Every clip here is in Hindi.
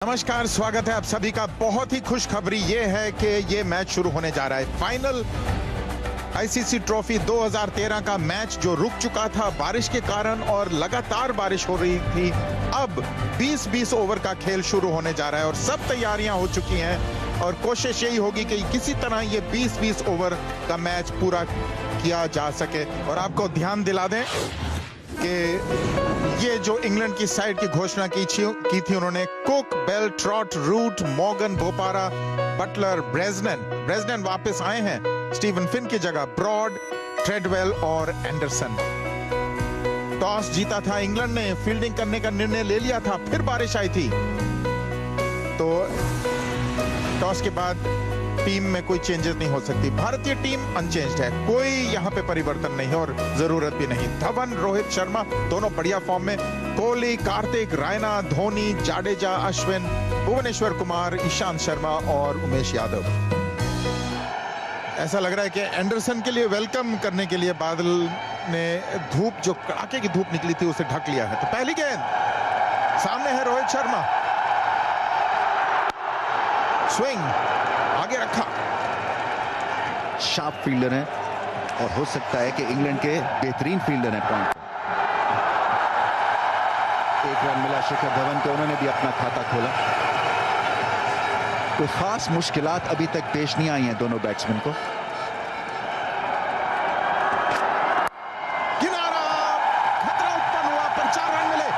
नमस्कार, स्वागत है आप सभी का। बहुत ही खुशखबरी ये है कि ये मैच शुरू होने जा रहा है। फाइनल आईसीसी ट्रॉफी 2013 का मैच जो रुक चुका था बारिश के कारण और लगातार बारिश हो रही थी, अब 20-20 ओवर का खेल शुरू होने जा रहा है और सब तैयारियां हो चुकी हैं और कोशिश यही होगी कि किसी तरह ये 20-20 ओवर का मैच पूरा किया जा सके। और आपको ध्यान दिला दें कि ये जो इंग्लैंड की साइड की घोषणा की थी उन्होंने Cook, Bell, Trott, Root, Morgan, Bopara, Butler, Bresnan वापस आए हैं स्टीवन फिन की जगह, ब्रॉड, ट्रेडवेल और एंडरसन। टॉस जीता था इंग्लैंड ने, फील्डिंग करने का निर्णय ले लिया था, फिर बारिश आई थी तो टॉस के बाद टीम में कोई चेंजेस नहीं हो सकती। भारतीय टीम अनचेंज्ड है, कोई यहां पे परिवर्तन नहीं है और जरूरत भी नहीं। धवन, रोहित शर्मा दोनों बढ़िया फॉर्म में, कोहली, कार्तिक, रायना, धोनी, जाडेजा, अश्विन, भुवनेश्वर कुमार, ईशांत शर्मा और उमेश यादव। ऐसा लग रहा है कि एंडरसन के लिए वेलकम करने के लिए बादल ने धूप, जो कड़ाके की धूप निकली थी, उसे ढक लिया है। तो पहली गेंद सामने है, रोहित शर्मा, स्विंग आगे रखा। शार्प फील्डर हैं और हो सकता है कि इंग्लैंड के बेहतरीन फील्डर हैं। पॉइंट एक रन मिला शिखर धवन को, उन्होंने भी अपना खाता खोला। कोई खास मुश्किलात अभी तक पेश नहीं आई हैं दोनों बैट्समैन को। किनारा, खतरा उत्पन्न हुआ पर 4 रन मिले।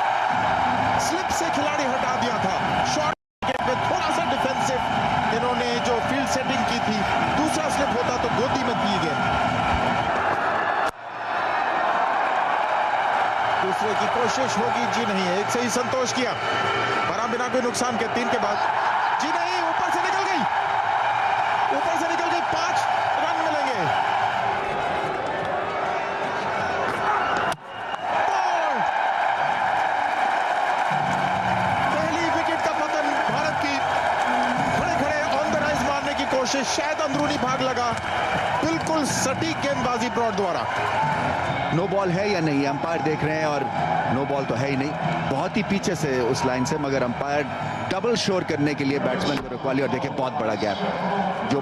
स्लिप से खिलाड़ी हटा दिया था। शॉट पे थोड़ा सा डिफेंसिव इन्होंने जो फील्ड सेटिंग की थी, दूसरा स्लिप होता तो गोदी में दी गेंद। दूसरे की कोशिश होगी, जी नहीं है, एक से ही संतोष किया, पर बिना कोई नुकसान के 3 के बाद, जी नहीं, ऊपर से निकल गई, 5 रन मिलेंगे। पहली विकेट का पतन भारत की। खड़े ऑन द राइज मारने की कोशिश, शायद अंदरूनी भाग लगा, बिल्कुल सटीक गेंदबाजी ब्रॉड द्वारा। नो बॉल है या नहीं, अंपायर देख रहे हैं और नो बॉल तो है ही नहीं, बहुत ही पीछे से उस लाइन से, मगर अंपायर डबल शोर करने के लिए बैट्समैन को रुकवा लिया। और देखिए बहुत बड़ा गैप, जो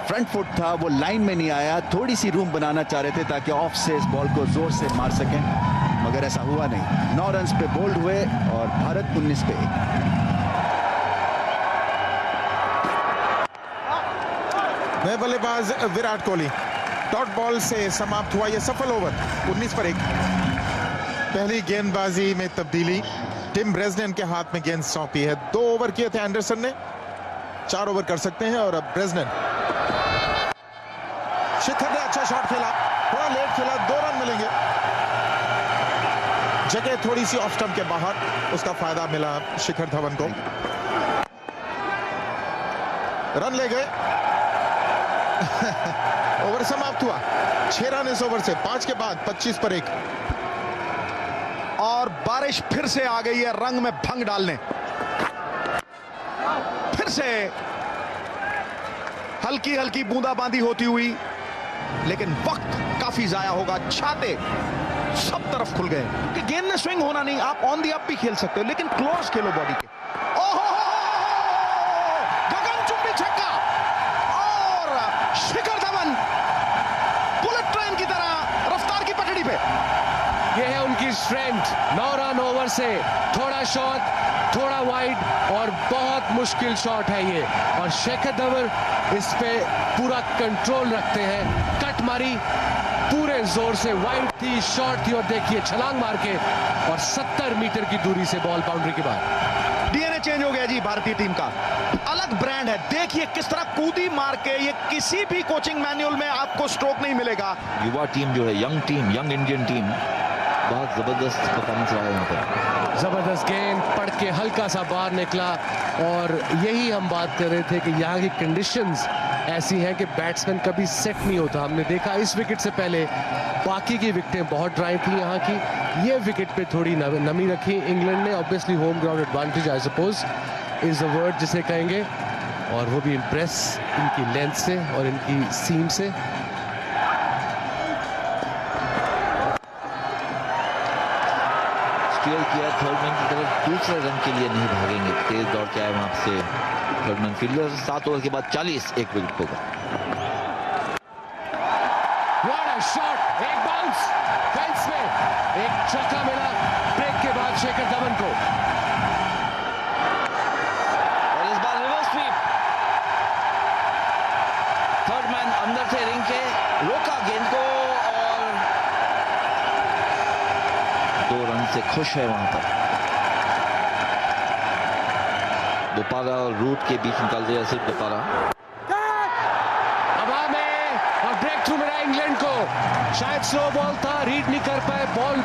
फ्रंट फुट था वो लाइन में नहीं आया, थोड़ी सी रूम बनाना चाह रहे थे ताकि ऑफ से इस बॉल को जोर से मार सकें, मगर ऐसा हुआ नहीं। 9 रन पे बोल्ड हुए और भारत 19 पे 1। नए बल्लेबाज विराट कोहली, डॉट बॉल से समाप्त हुआ यह सफल ओवर, 19 पर 1। पहली गेंदबाजी में तब्दीली, टिम ब्रेजनन के हाथ में गेंद सौंपी है। 2 ओवर किए थे एंडरसन ने, 4 ओवर कर सकते हैं और अब ब्रेजनन। शिखर ने अच्छा शॉट खेला, थोड़ा लेट खेला, 2 रन मिलेंगे। जगह थोड़ी सी ऑफ स्टंप के बाहर, उसका फायदा मिला शिखर धवन को। रन ले गए। ओवर समाप्त हुआ, 6 रन इस ओवर से, 5 के बाद 25 पर 1। और बारिश फिर से आ गई है रंग में भंग डालने। फिर से हल्की हल्की बूंदाबांदी होती हुई, लेकिन वक्त काफी जाया होगा। छाते सब तरफ खुल गए कि गेंद में स्विंग होना नहीं, आप ऑन दी अप भी खेल सकते हो, लेकिन क्लोज खेलो बॉडी के। ओहो, गगनचुंबी छक्का और शिखर धवन बुलेट ट्रेन की तरह रफ्तार की पटड़ी पे। ये है उनकी स्ट्रेंथ। 9 रन ओवर से थोड़ा शॉट, थोड़ा वाइड और बहुत मुश्किल शॉट है ये, और शिखर धवन इस पे पूरा कंट्रोल रखते हैं। कट मारी पूरे जोर से, वाइड थी, शॉट थी, और देखिए छलांग मार के और 70 मीटर की दूरी से बॉल बाउंड्री के बाद। डीएनए चेंज हो गया जी भारतीय टीम का, अलग ब्रांड है। देखिए किस तरह कूदी मार के, ये किसी भी कोचिंग मैनुअल में आपको स्ट्रोक नहीं मिलेगा। युवा टीम जो है, young team, young Indian team, बहुत जबरदस्त परफॉर्मेंस रहा है यहाँ पर। जबरदस्त गेंद पड़ के हल्का सा बाहर निकला, और यही हम बात कर रहे थे कि यहाँ की कंडीशंस ऐसी हैं कि बैट्समैन कभी सेट नहीं होता। हमने देखा इस विकेट से पहले बाकी की विकेटें बहुत ड्राई थी यहाँ की, ये विकेट पे थोड़ी नमी रखी इंग्लैंड ने। Obviously home ground advantage I suppose is the word जिसे कहेंगे, और वो भी इम्प्रेस इनकी लेंथ से और इनकी सीम से। फ्यूल किया थर्ड मैन की तरफ, दूसरे रन के लिए नहीं भागेंगे, तेज दौड़ के आए वहां से थर्ड मैन फील्डर। 7 ओवर के बाद 40, 1 विकेट होगा। शॉट, एक बाउंस फेंस में, एक चौका मिला ब्रेक के बाद शेखर धवन को, और इस बार रिवर्स स्वीप, थर्ड मैन अंदर से रिंग के रोका गेंद को और 2 रन से खुश है वहां पर। बोपारा और रूट के बीच निकाल दिया सिर्फ बोपारा। ब्रेक थ्रू मिला इंग्लैंड को, शायद स्लो बॉल था, रीड नहीं कर पाए, बॉल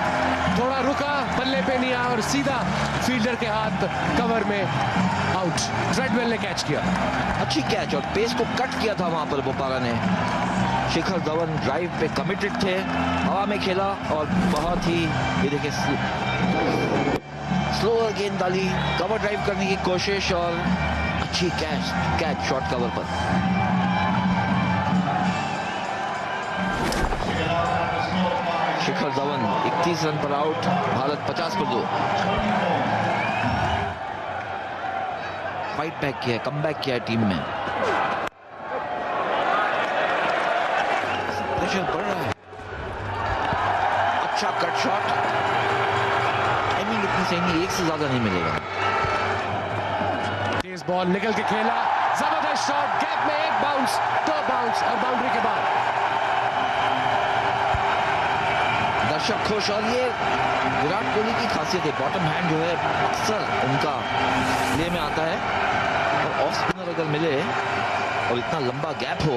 थोड़ा रुका, बल्ले पे नहीं आया और सीधा फील्डर के हाथ कवर में आउट। ट्रेडवेल ने कैच किया, अच्छी कैच और पेस को कट किया था वहां पर बोपारा ने। शिखर धवन ड्राइव पे कमिटेड थे, हवा में खेला और बहुत ही ये देखिए स्लोअर गेंद डाली, कवर ड्राइव करने की कोशिश और अच्छी कैच शॉर्ट कवर पर। शिखर धवन 31 रन पर आउट, भारत 50 पर 2। फाइट बैक किया, कम बैक किया है टीम में। प्रेशर बढ़ रहा है, अच्छा कट शॉट, टाइमिंग इतनी सही नहीं, 1 से ज्यादा नहीं मिलेगा। तेज बॉल निकल के खेला, जबरदस्त शॉट, गैप में 1 बाउंस, 2 बाउंस और बाउंड्री के बाद दर्शक खुश। और ये विराट कोहली की खासियत है, बॉटम हैंड जो है अक्सर उनका प्ले में आता है, और ऑफ स्पिनर अगर मिले और इतना लंबा गैप हो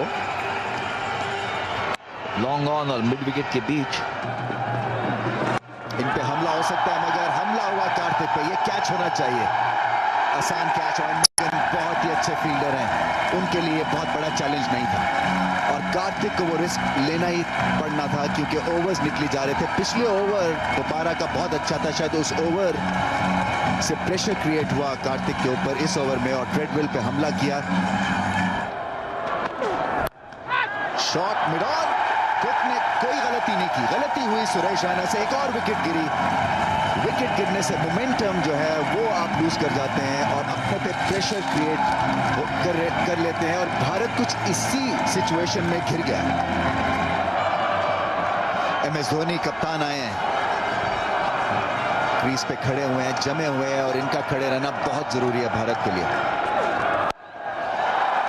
लॉन्ग ऑन और मिड विकेट के बीच, इन पे हमला हो सकता है, मगर हमला हुआ कार्तिक पे, ये कैच होना चाहिए, आसान कैच। और बहुत ही अच्छे फील्डर हैं, उनके लिए बहुत बड़ा चैलेंज नहीं था और कार्तिक को वो रिस्क लेना ही पड़ना था क्योंकि ओवर्स निकली जा रहे थे। पिछले ओवर बोपारा का बहुत अच्छा था, शायद उस ओवर से प्रेशर क्रिएट हुआ कार्तिक के ऊपर इस ओवर में, और ट्रेडवेल पे हमला किया। शॉट मिड ऑन, कुक ने कोई गलती नहीं की, गलती हुई सुरेश रैना से, एक और विकेट गिरी। विकेट गिरने से मोमेंटम जो है वो आप लूज कर जाते हैं और अपने पे प्रेशर क्रिएट कर लेते हैं, और भारत कुछ इसी सिचुएशन में घिर गया। MS धोनी कप्तान आए हैं, क्रीज पे खड़े हुए हैं, जमे हुए हैं, और इनका खड़े रहना बहुत जरूरी है भारत के लिए।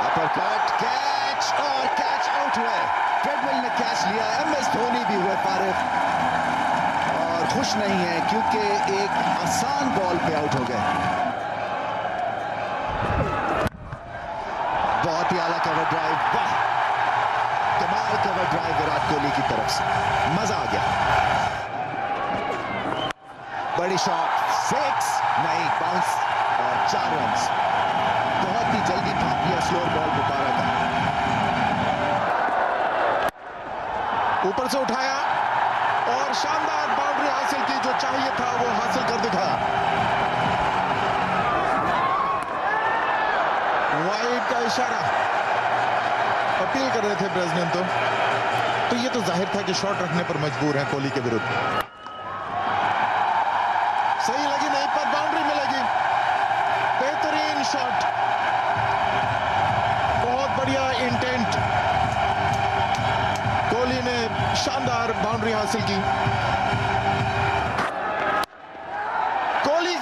अपरकट, कैच, और कैच आउट हुए, ट्रेडवेल ने कैच लिया, MS धोनी भी हुए फारिग और खुश नहीं है क्योंकि एक आसान बॉल पे आउट हो गए। बहुत ही आला कवर ड्राइव, वाह कमाल कवर ड्राइव विराट कोहली की तरफ से, मजा आ गया। बड़ी शॉट, 6 नहीं, बाउंस और 4 रन। बहुत ही जल्दी भाग लिया स्लोअर बॉल बोपारा का, ऊपर से उठाया और शानदार बाउंड्री हासिल की, जो चाहिए था वो हासिल कर दिखाया। वाइड का इशारा अपील कर रहे थे ब्रेजनेन, तो ये तो जाहिर था कि शॉट रखने पर मजबूर है कोहली के विरुद्ध। सही लगी नहीं, पर बाउंड्री मिलेगी। बेहतरीन शॉट, बहुत बढ़िया इंटेंट, कोहली ने शानदार बाउंड्री हासिल की। कोहली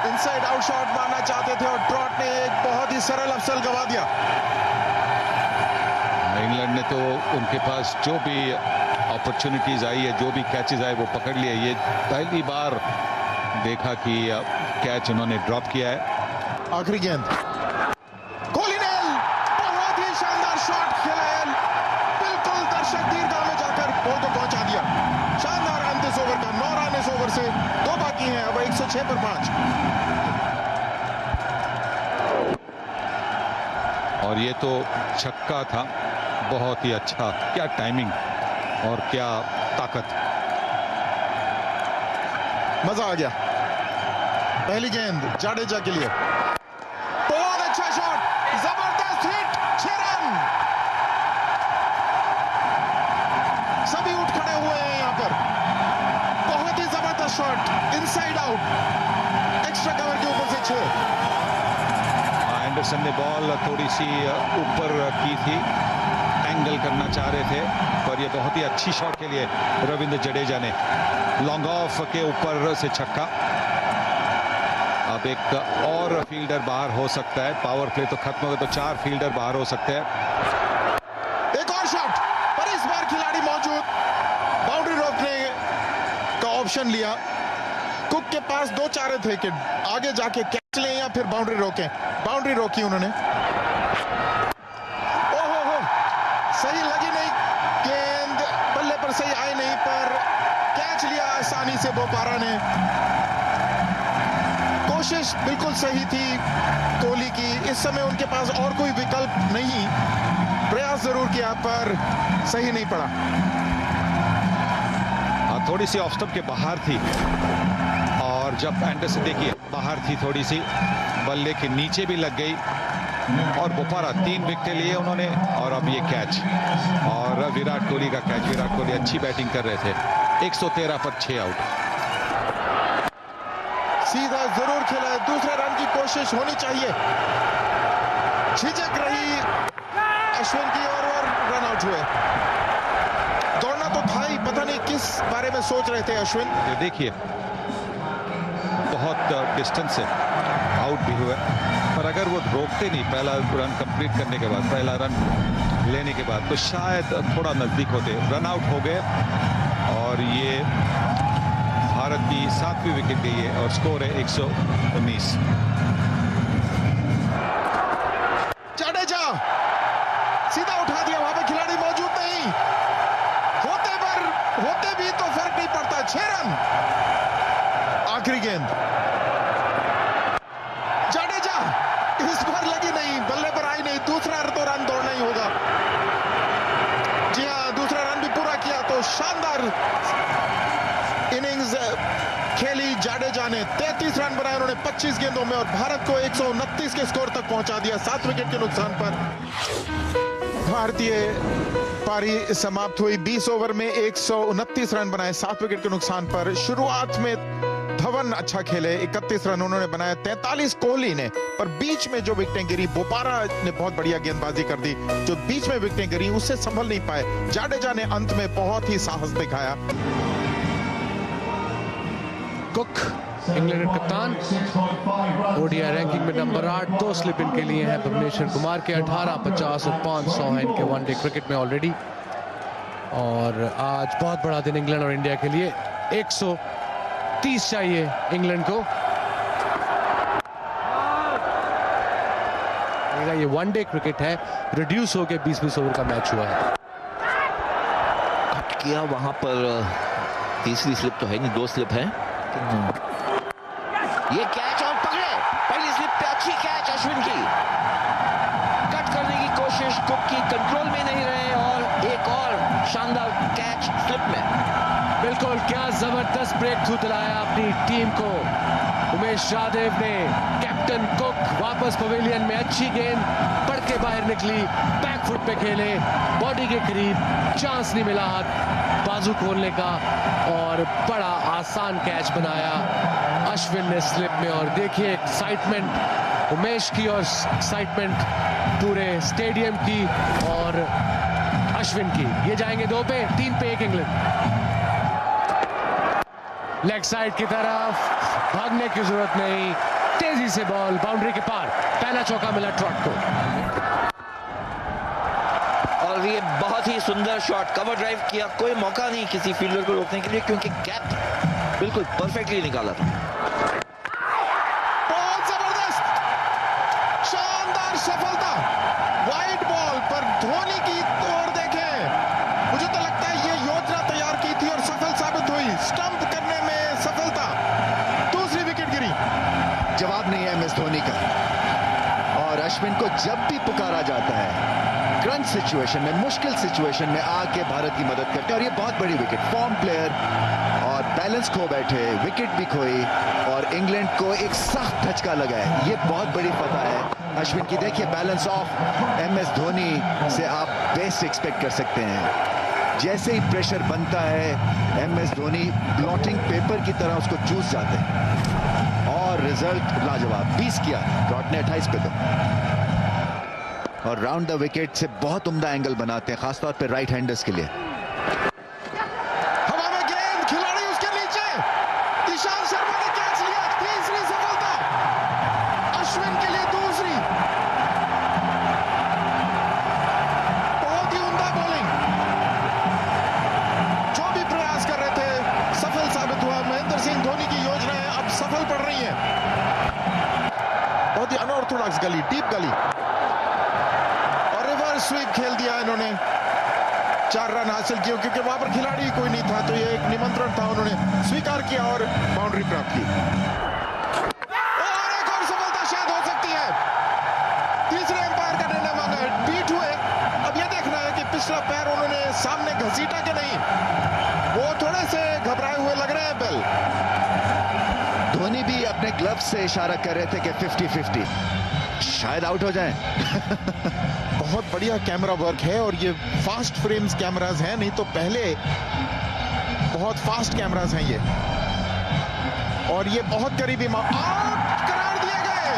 इनसाइड आउट शॉट मारना चाहते थे और ट्रॉट ने एक बहुत ही सरल अफसल गवा दिया। इंग्लैंड ने तो उनके पास जो भी अपॉर्चुनिटीज आई है, जो भी कैचेस आए वो पकड़ लिए। ये पहली बार देखा कि कैच उन्होंने ड्रॉप किया है। आखिरी गेंद, कोहली ने बहुत ही शानदार शॉट खेला है, बिल्कुल दर्शक दीर्घा में जाकर बॉल को पहुंचा दिया। शानदार अंत इस ओवर का, 9 रन इस ओवर से, 2 बाकी हैं, अब 106 पर 5। और ये तो छक्का था, बहुत ही अच्छा, क्या टाइमिंग और क्या ताकत, मजा आ गया। पहली गेंद जाडेजा के लिए, बहुत अच्छा शॉट, जबरदस्त हिट, 6 रन। सभी उठ खड़े हुए हैं यहां पर, बहुत ही shot inside out, extra cover के ऊपर से 6। एंडरसन ने बॉल थोड़ी सी ऊपर की थी, एंगल करना चाह रहे थे, पर ये बहुत ही अच्छी शॉट के लिए रविंद्र जडेजा ने लॉन्ग ऑफ के ऊपर से छक्का। अब एक और फील्डर बाहर हो सकता है, पावर प्ले तो खत्म हो गया, तो 4 फील्डर बाहर हो सकते हैं। एक और शॉट, पर इस बार खिलाड़ी मौजूद, बाउंड्री रोकने का ऑप्शन लिया। कुक के पास 2 चारे थे कि आगे जाके कैच लें या फिर बाउंड्री रोकें। बाउंड्री रोकी उन्होंने। ओहो, सही लगी नहीं गेंद, बल्ले पर सही आई नहीं, पर कैच लिया आसानी से बोपारा ने। कोशिश बिल्कुल सही थी कोहली की, इस समय उनके पास और कोई विकल्प नहीं, प्रयास जरूर किया पर सही नहीं पड़ा। थोड़ी सी ऑफ स्टंप के बाहर थी, और जब एंडरसन देखिए बाहर थी थोड़ी सी, बल्ले के नीचे भी लग गई, और बोपारा 3 विकेट लिए उन्होंने, और अब ये कैच, और विराट कोहली का कैच। विराट कोहली अच्छी बैटिंग कर रहे थे, 113 पर 6 आउट। सीधा जरूर खेला है, दूसरे रन की कोशिश होनी चाहिए। झिझक रही अश्विन की और रन आउट हुए। दौड़ना तो था ही, पता नहीं किस बारे में सोच रहे थे अश्विन। ये देखिए बहुत डिस्टेंस से आउट भी हुए, पर अगर वो रोकते नहीं पहला रन कंप्लीट करने के बाद, पहला रन लेने के बाद, तो शायद थोड़ा नजदीक होते। रन आउट हो गए, और ये भारत की 7वीं विकेट गई है, और स्कोर है 119। जडेजा सीधा उठा दिया, वहां पे खिलाड़ी मौजूद नहीं, होते भी तो फर्क नहीं पड़ता। 6 रन, आखिरी गेंद जडेजा, इस बार लगी नहीं, बल्ले पर आई नहीं, दूसरा तो रन दौड़ना ही होगा। जी हां, दूसरा रन भी पूरा किया, तो शानदार इनिंग्स खेली जडेजा ने। 33 रन बनाए उन्होंने 25 गेंदों में, और भारत को 129 के स्कोर तक पहुंचा दिया 7 विकेट के नुकसान पर। भारतीय पारी समाप्त हुई, 20 ओवर में 129 रन बनाए 7 विकेट के नुकसान पर। शुरुआत में धवन अच्छा खेले, 31 रन उन्होंने बनाए, 43 कोहली ने, पर बीच में जो विकेटें गिरी, बोपारा ने बहुत बढ़िया गेंदबाजी कर दी, जो बीच में विकेटें गिरी उससे संभल नहीं पाए। जडेजा ने अंत में बहुत ही साहस दिखाया। कुक इंग्लैंड कप्तान, ओडीआई रैंकिंग में नंबर 8, 2 स्लिप इनके लिए हैं भुवनेश्वर कुमार के 18, 50 और 500 हैं इनके वनडे क्रिकेट में ऑलरेडी। और आज बहुत बड़ा दिन इंग्लैंड और इंडिया के लिए, 130 चाहिए इंग्लैंड को। ये वनडे क्रिकेट है, रिड्यूस होकर 20-20 ओवर का मैच हुआ है। कट किया वहां पर, तीसरी स्लिप तो है नहीं, 2 स्लिप है। ये कैच और पकड़े, पहली स्लिप पे अच्छी कैच अश्विन की, कट करने की कोशिश कुक की, कंट्रोल में नहीं रहे, और एक और शानदार कैच स्लिप में। बिल्कुल, क्या जबरदस्त ब्रेक थ्रू दिलाया अपनी टीम को उमेश यादव ने। कैप्टन कुक वापस पवेलियन में, अच्छी गेंद पड़ के बाहर निकली, बैक फुट पे खेले, बॉडी के करीब, चांस नहीं मिला हाथ बाजू खोलने का, और बड़ा आसान कैच बनाया अश्विन ने स्लिप में। और देखिए एक्साइटमेंट उमेश की और एक्साइटमेंट पूरे स्टेडियम की और अश्विन की। ये जाएंगे 2 पे, 3 पे 1 इंग्लैंड। लेग साइड की तरफ, भागने की जरूरत नहीं, तेजी से बॉल बाउंड्री के पार, पहला चौका मिला ट्रॉट को। और ये बहुत ही सुंदर शॉट, कवर ड्राइव किया, कोई मौका नहीं किसी फील्डर को रोकने के लिए, क्योंकि गैप बिल्कुल परफेक्टली निकाला था। बहुत जबरदस्त, शानदार सफलता, वाइड बॉल पर धोनी की तोड़ देखें। मुझे तो लगता है ये योजना तैयार की थी और सफल साबित हुई, स्टंप करने में सफलता। दूसरी विकेट गिरी। जवाब नहीं है MS धोनी का, और अश्विन को जब भी पुकारा जाता है क्रंच सिचुएशन में, मुश्किल सिचुएशन में आके भारत की मदद करते हैं। और ये बहुत बड़ी विकेट, फॉर्म प्लेयर, और बैलेंस खो बैठे, विकेट भी खोई, और इंग्लैंड को एक सख्त धचका लगा है। ये बहुत बड़ी फतह है अश्विन की। देखिए बैलेंस ऑफ MS धोनी से आप बेस्ट एक्सपेक्ट कर सकते हैं। जैसे ही प्रेशर बनता है एमएस धोनी ब्लॉटिंग पेपर की तरह उसको चूस जाते हैं और रिजल्ट लाजवाब। 20 किया ब्रॉड ने 28 पे दो और राउंड द विकेट से बहुत उम्दा एंगल बनाते हैं, खासतौर पे राइट हैंडर्स के लिए। हवा में गेंद, खिलाड़ी उसके नीचे, ईशांत शर्मा ने कैच लिया, तीसरी सफलता, अश्विन के लिए दूसरी। बहुत ही उम्दा बॉलिंग, जो भी प्रयास कर रहे थे सफल साबित हुआ। महेंद्र सिंह धोनी की योजनाएं अब सफल पड़ रही हैं। बहुत ही अनऑर्थोडॉक्स गली, डीप गली, स्वीप खेल दिया इन्होंने। 4 रन हासिल किए क्योंकि वहां पर खिलाड़ी कोई नहीं था, तो ये एक निमंत्रण था, उन्होंने स्वीकार किया और बाउंड्री प्राप्त की। और एक और सफलता शायद हो सकती है। तीसरे अंपायर का निर्णय मांगा है, बीट हुए। अब यह देखना है कि पिछला पैर उन्होंने सामने घसीटा कि नहीं। वो थोड़े से घबराए हुए लग रहे हैं बेल। धोनी भी अपने ग्लव्स से इशारा कर रहे थे कि 50-50 शायद आउट हो जाए। बहुत बढ़िया कैमरा वर्क है और ये फास्ट फ्रेम्स कैमरास हैं, नहीं तो पहले बहुत फास्ट कैमरास हैं ये। और ये बहुत करीबी आउट करार दिए गए,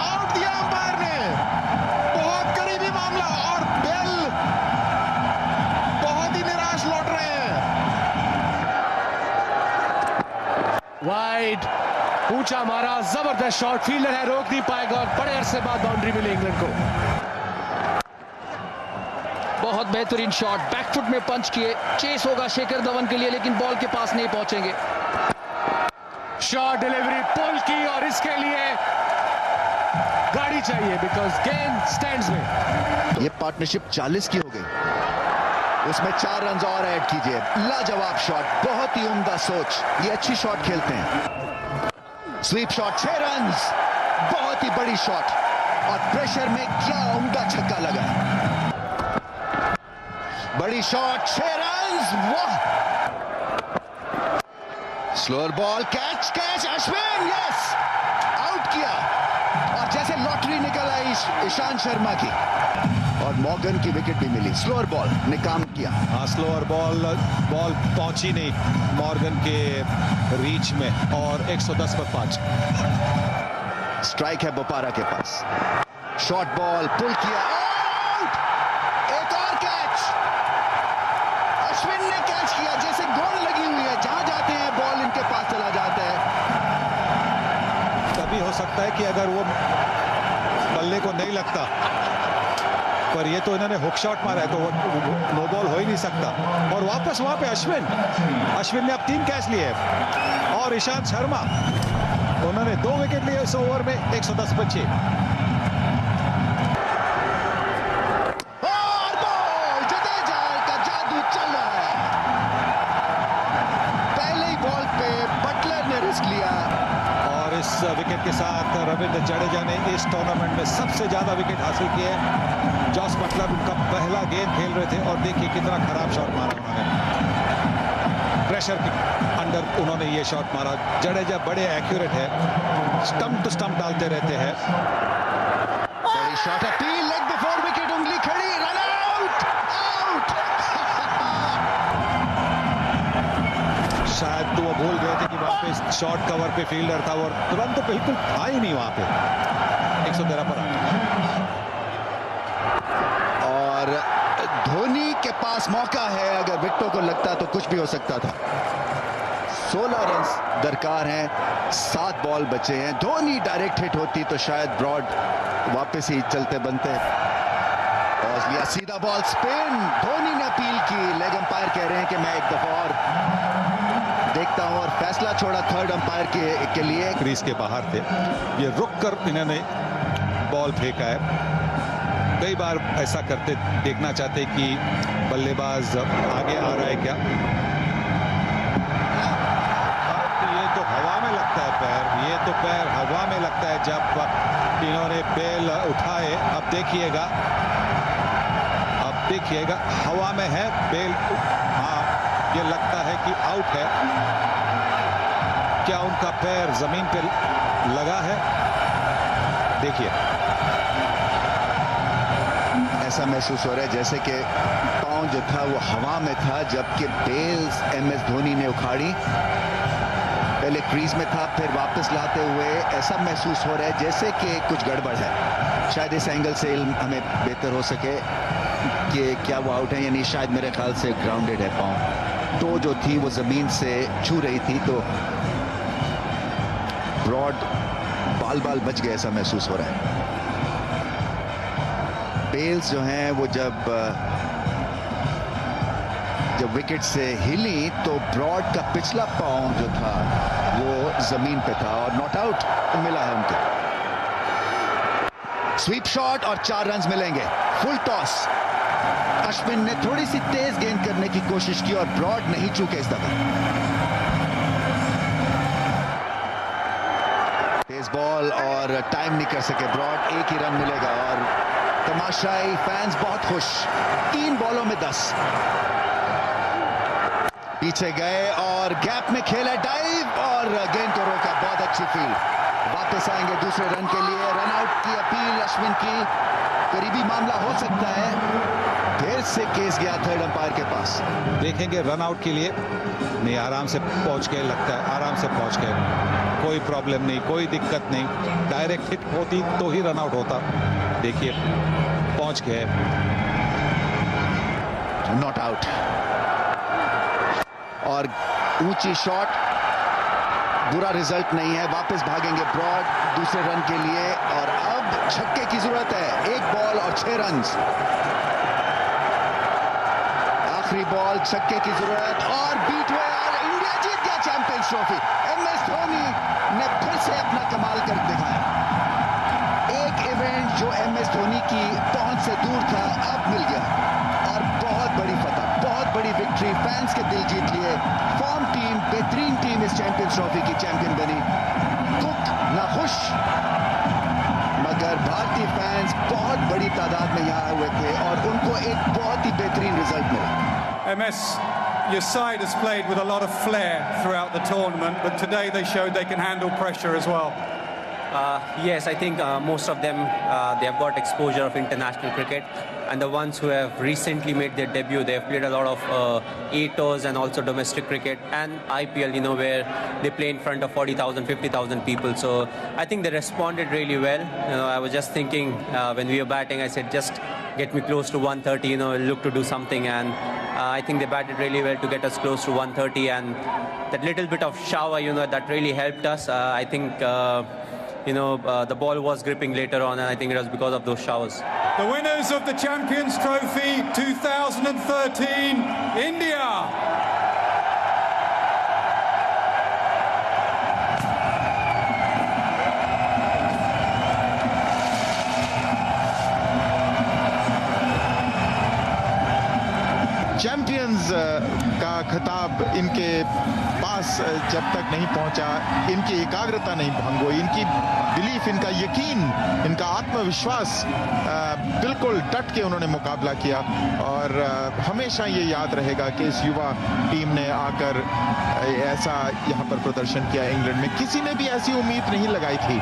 आउट दिया अंपायर ने। बहुत करीबी मामला और बेल बहुत ही निराश लौट रहे हैं। वाइड, ऊंचा मारा, जबरदस्त शॉट, फील्डर है, रोक नहीं पाएगा और बड़े अरसे बाद बाउंड्री मिली इंग्लैंड को। बहुत बेहतरीन शॉट, बैकफुट में पंच किए, चेस होगा शिखर धवन के लिए लेकिन बॉल के पास नहीं पहुंचेंगे। शॉट डिलीवरी पुल की और इसके लिए गाड़ी चाहिए बिकॉज गेंद स्टैंड्स में। ये पार्टनरशिप 40 की हो गई, उसमें 4 रन और ऐड कीजिए। लाजवाब शॉट, बहुत ही उम्दा सोच, ये अच्छी शॉट खेलते हैं। स्वीप शॉट, 6 रन, बहुत ही बड़ी शॉट और प्रेशर में क्या उम्दा छक्का लगा। बड़ी शॉट, 6 रन, वाह। Slower ball, catch catch, Ashwin, yes, out किया और जैसे लॉटरी निकल आई ईशांत शर्मा की और मॉर्गन की विकेट भी मिली। स्लोअर बॉल ने काम किया। हाँ, स्लोअर बॉल पहुंची नहीं मॉर्गन के रीच में और 110 पर 5। स्ट्राइक है बोपारा के पास। शॉर्ट बॉल पुल किया, आउट। एक और कैच, अश्विन ने कैच किया, जैसे गोल लगी हुई है, जहां जाते हैं बॉल इनके पास चला जाता है। तभी हो सकता है कि अगर वो बल्ले को नहीं लगता, पर ये तो इन्होंने हुक शॉट मारा है तो वो नो बॉल हो ही नहीं सकता। और वापस वहां पे अश्विन ने अब 3 कैच लिए और ईशांत शर्मा, उन्होंने 2 विकेट लिए इस ओवर में, 110 पर 6। और बॉल, जडेजा का जादू चल रहा है। पहले ही बॉल पे बटलर ने रिस्क लिया और इस विकेट के साथ रविंद्र जडेजा ने इस टूर्नामेंट में सबसे ज्यादा विकेट हासिल किए। जॉस बटलर उनका पहला गेंद खेल रहे थे और देखिए कितना खराब शॉट मारा उन्होंने। प्रेशर के अंडर उन्होंने ये शॉट मारा। जडेजा बड़े एक्यूरेट है, स्टंप टू स्टंप डालते रहते हैं। बड़ी shot, appeal, leg before wicket, उंगली खड़ी, रन आउट, आउट। शायद तो वो भूल गए थे कि वहां पे शॉर्ट कवर पे फील्डर था और तुरंत तो बिल्कुल था ही नहीं वहां पे। 113 पर 8। और धोनी के पास मौका है, अगर विकेटों को लगता तो कुछ भी हो सकता था। 16 रन दरकार हैं, 7 बॉल बचे हैं। धोनी डायरेक्ट हिट होती तो शायद ब्रॉड वापस ही चलते बनते। पॉज लिया, सीधा बॉल स्पिन, धोनी ने अपील की। लेग अंपायर कह रहे हैं कि मैं एक दफा और देखता हूं और फैसला छोड़ा थर्ड अंपायर के लिए। क्रीज के बाहर थे, ये रुक कर इन्होंने बॉल फेंका है। कई बार ऐसा करते देखना चाहते कि बल्लेबाज आगे आ रहा है क्या। ये तो हवा में लगता है पैर, ये तो पैर हवा में लगता है जब इन्होंने बेल उठाए। अब देखिएगा हवा में है बेल। हाँ, ये लगता है कि आउट है। क्या उनका पैर जमीन पे लगा है? देखिए, ऐसा महसूस हो रहा है जैसे कि पाँव जो था वो हवा में था, जबकि बेल्स MS धोनी ने उखाड़ी। पहले क्रीज में था, फिर वापस लाते हुए ऐसा महसूस हो रहा है जैसे कि कुछ गड़बड़ है। शायद इस एंगल से हमें बेहतर हो सके कि क्या वो आउट है, यानी शायद मेरे ख्याल से ग्राउंडेड है। पाँव तो जो थी वो जमीन से छू रही थी, तो ब्रॉड बाल बच गए ऐसा महसूस हो रहा है। बेल्स जो हैं वो जब विकेट से हिली तो ब्रॉड का पिछला पाँव जो था वो जमीन पे था और नॉट आउट मिला है उनको। स्वीप शॉट और 4 रन मिलेंगे। Full toss. अश्विन ने थोड़ी सी तेज गेंद करने की कोशिश की और ब्रॉड नहीं चूके इस दफा। तेज बॉल और टाइम नहीं कर सके ब्रॉड। 1 ही रन मिलेगा और तमाशाई फैंस बहुत खुश। 3 बॉलों में 10। पीछे गए और गैप में खेला डाइव और गेंद को रोका। बहुत अच्छी फील्ड। वापस आएंगे दूसरे रन के लिए। रन आउट की अपील अश्विन की। करीबी मामला हो सकता है। फिर से केस गया थर्ड अंपायर के पास। देखेंगे रन आउट के लिए। नहीं, आराम से पहुंच गए, लगता है आराम से पहुंच गए। कोई प्रॉब्लम नहीं, कोई दिक्कत नहीं। डायरेक्ट हिट होती तो ही रन आउट होता। देखिए पहुंच गए। नॉट आउट और ऊंची शॉट। बुरा रिजल्ट नहीं है। वापस भागेंगे ब्रॉड दूसरे रन के लिए और अब छक्के की जरूरत है। 1 बॉल और 6 रन। आखिरी बॉल, छक्के की जरूरत और बीट हुए और इंडिया जीत गया चैंपियंस ट्रॉफी। MS धोनी ने फिर से अपना कमाल कर दिखाया। एक इवेंट जो MS धोनी की पहुंच से दूर था अब मिल गया और बहुत बड़ी फतह, बहुत बड़ी विक्ट्री। फैंस के दिल जीत लिए। फॉर्म टीम, बेहतरीन टीम इस चैंपियंस ट्रॉफी की चैंपियन बनी। कुक नाखुश, मगर भारतीय फैंस बहुत बड़ी तादाद में यहाँ हुए थे और उनको एक बहुत ही बेहतरीन रिजल्ट मिला। MS, your side has played with a lot of flair throughout the tournament, but today they showed they can handle pressure as well. Yes, I think most of them they have got exposure of international cricket, and the ones who have recently made their debut, they have played a lot of A-tours and also domestic cricket and IPL, where they play in front of 40,000, 50,000 people. So I think they responded really well. I was just thinking when we were batting, I said just get me close to 130, look to do something, and I think they batted really well to get us close to 130, and that little bit of shower, that really helped us. I think the ball was gripping later on, and I think it was because of those showers. The winners of the Champions Trophy 2013, India. Champions का खिताब इनके पास जब तक नहीं पहुंचा, इनकी एकाग्रता नहीं भंग हुई, इनकी बिलीफ, इनका यकीन, इनका आत्मविश्वास, बिल्कुल डट के उन्होंने मुकाबला किया और हमेशा ये याद रहेगा कि इस युवा टीम ने आकर ऐसा यहाँ पर प्रदर्शन किया। इंग्लैंड में किसी ने भी ऐसी उम्मीद नहीं लगाई थी।